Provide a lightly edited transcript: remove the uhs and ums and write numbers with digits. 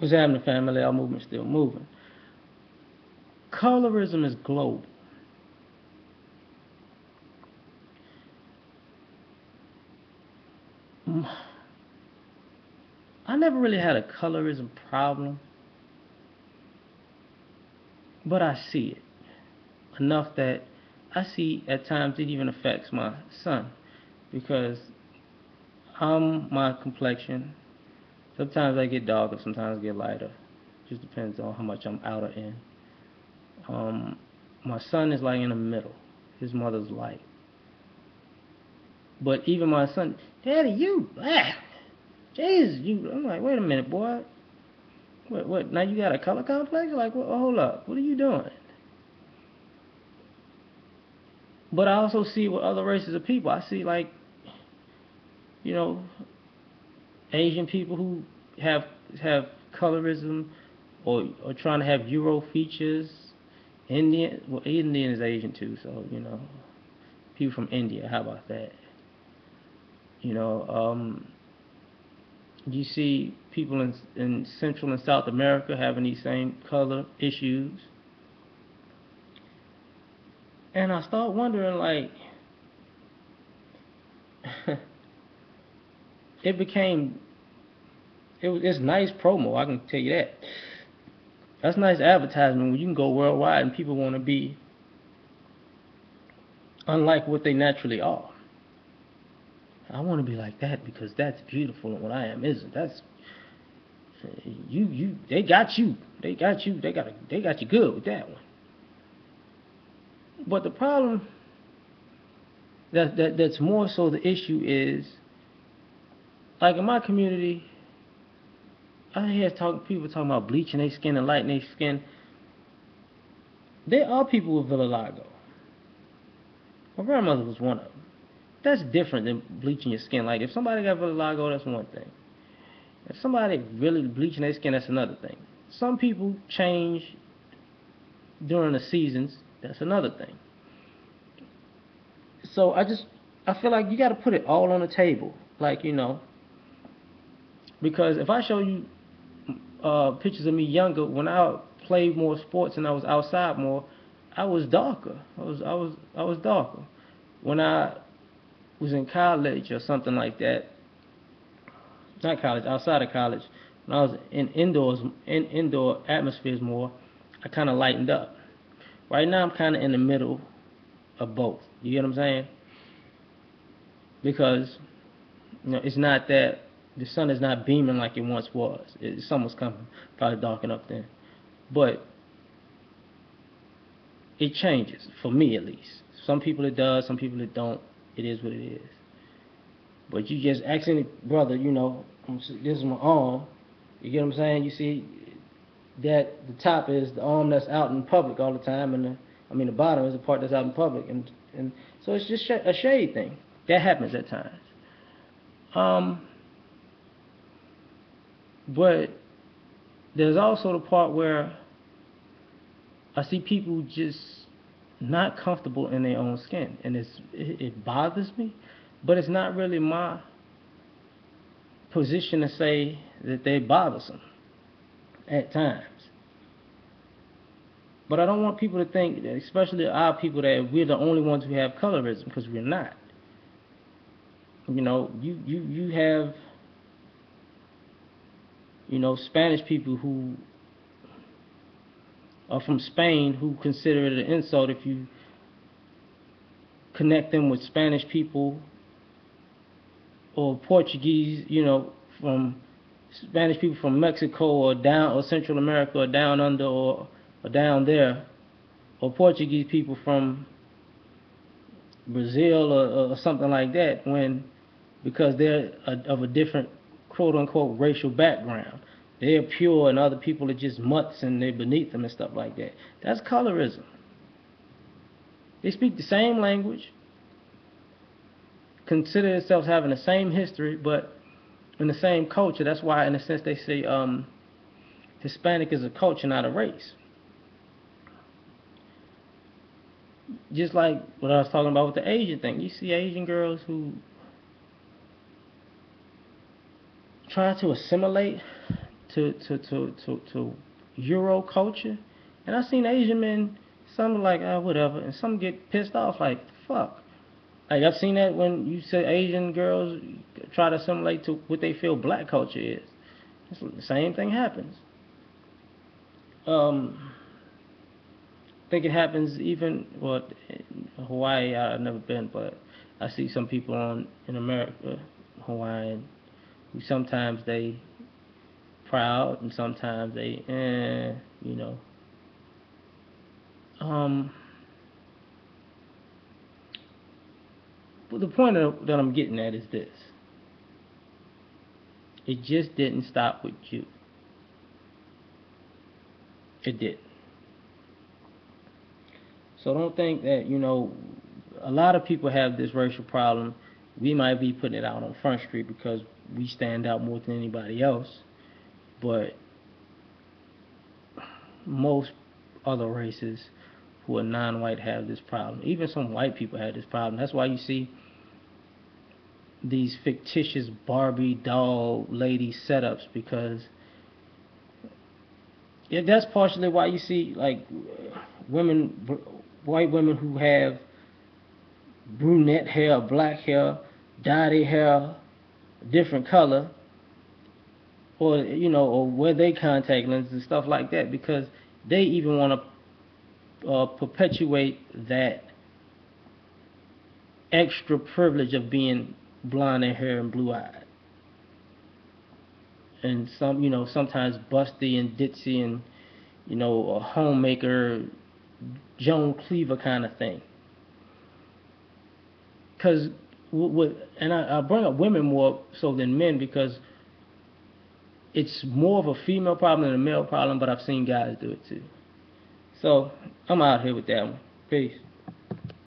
What's happening, family? Our movement's still moving. Colorism is global. I never really had a colorism problem, but I see it enough that I see at times it even affects my son because my complexion. Sometimes I get darker, sometimes I get lighter. Just depends on how much I'm out or in. Um, my son is like in the middle. His mother's light. But even my son, Daddy, Jesus, you. I'm like, wait a minute, boy. What? Now you got a color complex? Like, hold up. What are you doing? But I also see with other races of people. I see like, you know, Asian people who have have colorism or trying to have Euro features. Indian is Asian too, so people from India. How about that? You know, you see people in Central and South America having these same color issues, and I start wondering like, it became it's nice promo. I can tell you that. That's nice advertisement when you can go worldwide and people want to be unlike what they naturally are. I want to be like that because that's beautiful, and what I am isn't. That's you. They got you. They got you. They got you good with that one. But the problem that's more so the issue is like in my community, I hear people talking about bleaching their skin and lightening their skin. There are people with vitiligo. My grandmother was one of them. That's different than bleaching your skin. Like if somebody got vitiligo, that's one thing. If somebody really bleaching their skin, that's another thing. Some people change during the seasons, that's another thing. So I feel like you got to put it all on the table, like because if I show you pictures of me younger, when I played more sports and I was outside more, I was darker. I was darker. When I was in college or something like that, not college, outside of college, when I was in indoor atmospheres more, I kind of lightened up. Right now, I'm kind of in the middle of both. You get what I'm saying? Because it's not that the sun is not beaming like it once was. The sun was coming, probably darken up then, but it changes for me at least. Some people it does, some people it don't. It is what it is. But you just ask any brother, this is my arm. You get what I'm saying? You see that the top is the arm that's out in public all the time, and the bottom is the part that's out in public, and so it's just a shade thing that happens at times. Um, but there's also the part where I see people just not comfortable in their own skin, and it bothers me, but it's not really my position to say that they're bothersome at times. But I don't want people to think, that, especially our people, that we're the only ones who have colorism, because we're not. You have Spanish people who are from Spain who consider it an insult if you connect them with Spanish people or Portuguese, from Spanish people from Mexico or down or Central America or down under or down there, or Portuguese people from Brazil or something like that, because they're of a different quote unquote racial background. They're pure and other people are just mutts and they're beneath them and stuff like that. That's colorism. They speak the same language, consider themselves having the same history, but in the same culture. That's why, in a sense, they say Hispanic is a culture, not a race. Just like what I was talking about with the Asian thing. You see Asian girls who try to assimilate to Euro culture, and I seen Asian men, some are like whatever, and some get pissed off like fuck. Like I've seen that when you say Asian girls try to assimilate to what they feel black culture is. The same thing happens. I think it happens even in Hawaii. I've never been, but I see some people in America, Hawaiian, who sometimes they proud and sometimes they you know. Um, but the point that I'm getting at is this: it just didn't stop with you. It did. So don't think that, a lot of people have this racial problem. We might be putting it out on Front Street because we stand out more than anybody else, but most other races who are non-white have this problem. Even some white people have this problem. That's why you see these fictitious Barbie doll lady setups, because that's partially why you see like women, white women who have brunette hair, black hair, dye their hair different color, or wear they contact lenses and stuff like that, because they even want to perpetuate that extra privilege of being blonde in hair and blue eyed, and sometimes busty and ditzy and a homemaker Joan Cleaver kind of thing. Because and I bring up women more so than men because it's more of a female problem than a male problem, but I've seen guys do it too. So I'm out here with that one. Peace.